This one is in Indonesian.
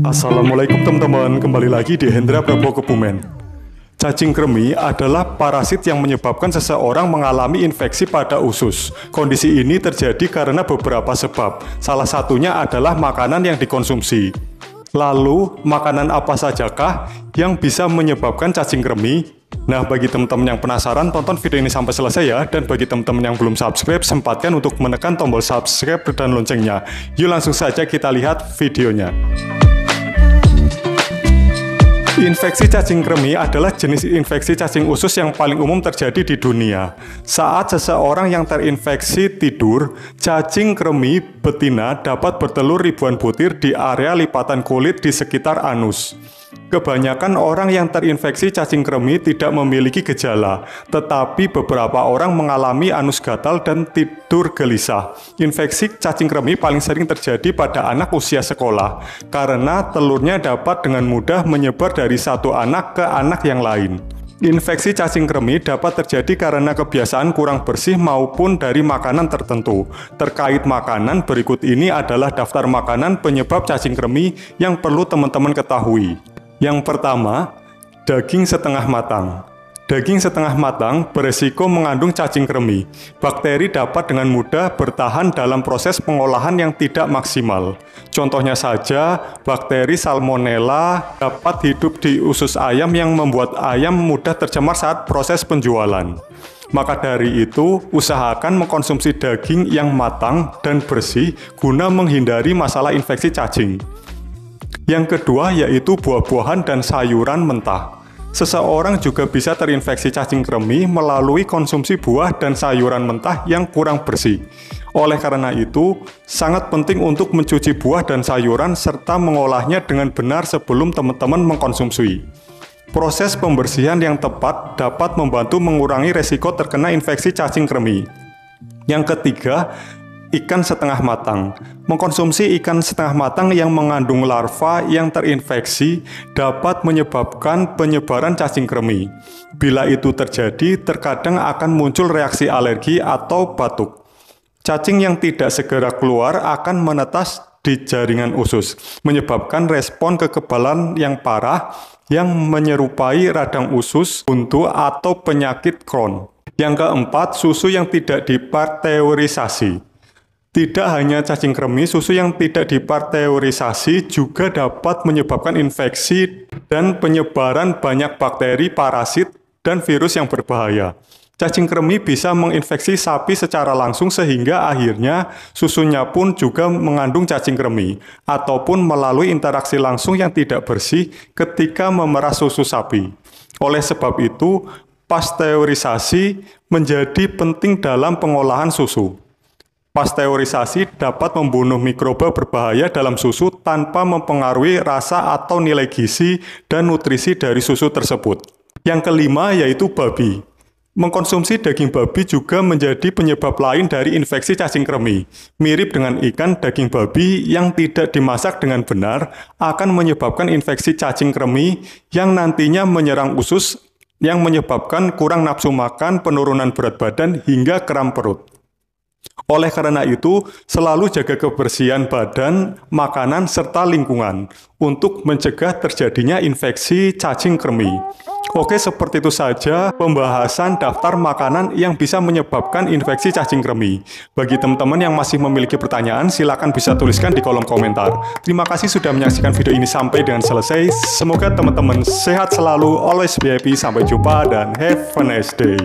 Assalamualaikum teman-teman, kembali lagi di Hendra Prabowo Kebumen. Cacing kremi adalah parasit yang menyebabkan seseorang mengalami infeksi pada usus. Kondisi ini terjadi karena beberapa sebab. Salah satunya adalah makanan yang dikonsumsi. Lalu, makanan apa sajakah yang bisa menyebabkan cacing kremi? Nah, bagi teman-teman yang penasaran, tonton video ini sampai selesai ya. Dan bagi teman-teman yang belum subscribe, sempatkan untuk menekan tombol subscribe dan loncengnya. Yuk langsung saja kita lihat videonya. Infeksi cacing kremi adalah jenis infeksi cacing usus yang paling umum terjadi di dunia. Saat seseorang yang terinfeksi tidur, cacing kremi betina dapat bertelur ribuan butir di area lipatan kulit di sekitar anus. Kebanyakan orang yang terinfeksi cacing kremi tidak memiliki gejala, tetapi beberapa orang mengalami anus gatal dan tidur gelisah. Infeksi cacing kremi paling sering terjadi pada anak usia sekolah, karena telurnya dapat dengan mudah menyebar dari satu anak ke anak yang lain. Infeksi cacing kremi dapat terjadi karena kebiasaan kurang bersih maupun dari makanan tertentu. Terkait makanan, berikut ini adalah daftar makanan penyebab cacing kremi yang perlu teman-teman ketahui. Yang pertama, daging setengah matang. Daging setengah matang beresiko mengandung cacing kremi. Bakteri dapat dengan mudah bertahan dalam proses pengolahan yang tidak maksimal. Contohnya saja, bakteri Salmonella dapat hidup di usus ayam yang membuat ayam mudah tercemar saat proses penjualan. Maka dari itu, usahakan mengkonsumsi daging yang matang dan bersih guna menghindari masalah infeksi cacing. Yang kedua yaitu buah-buahan dan sayuran mentah. Seseorang juga bisa terinfeksi cacing kremi melalui konsumsi buah dan sayuran mentah yang kurang bersih. Oleh karena itu, sangat penting untuk mencuci buah dan sayuran serta mengolahnya dengan benar sebelum teman-teman mengkonsumsi. Proses pembersihan yang tepat dapat membantu mengurangi resiko terkena infeksi cacing kremi. Yang ketiga, ikan setengah matang. Mengkonsumsi ikan setengah matang yang mengandung larva yang terinfeksi dapat menyebabkan penyebaran cacing kremi. Bila itu terjadi, terkadang akan muncul reaksi alergi atau batuk. Cacing yang tidak segera keluar akan menetas di jaringan usus, menyebabkan respon kekebalan yang parah yang menyerupai radang usus, buntu, atau penyakit Crohn. Yang keempat, susu yang tidak dipasteurisasi. Tidak hanya cacing kremi, susu yang tidak dipasteurisasi juga dapat menyebabkan infeksi dan penyebaran banyak bakteri, parasit, dan virus yang berbahaya. Cacing kremi bisa menginfeksi sapi secara langsung sehingga akhirnya susunya pun juga mengandung cacing kremi, ataupun melalui interaksi langsung yang tidak bersih ketika memerah susu sapi. Oleh sebab itu, pasteurisasi menjadi penting dalam pengolahan susu. Pasteurisasi dapat membunuh mikroba berbahaya dalam susu tanpa mempengaruhi rasa atau nilai gizi dan nutrisi dari susu tersebut. Yang kelima yaitu babi. Mengkonsumsi daging babi juga menjadi penyebab lain dari infeksi cacing kremi. Mirip dengan ikan, daging babi yang tidak dimasak dengan benar akan menyebabkan infeksi cacing kremi yang nantinya menyerang usus yang menyebabkan kurang nafsu makan, penurunan berat badan, hingga kram perut. Oleh karena itu, selalu jaga kebersihan badan, makanan, serta lingkungan untuk mencegah terjadinya infeksi cacing kremi. Oke, seperti itu saja pembahasan daftar makanan yang bisa menyebabkan infeksi cacing kremi. Bagi teman-teman yang masih memiliki pertanyaan, silakan bisa tuliskan di kolom komentar. Terima kasih sudah menyaksikan video ini sampai dengan selesai. Semoga teman-teman sehat selalu, always be happy, sampai jumpa, dan have a nice day.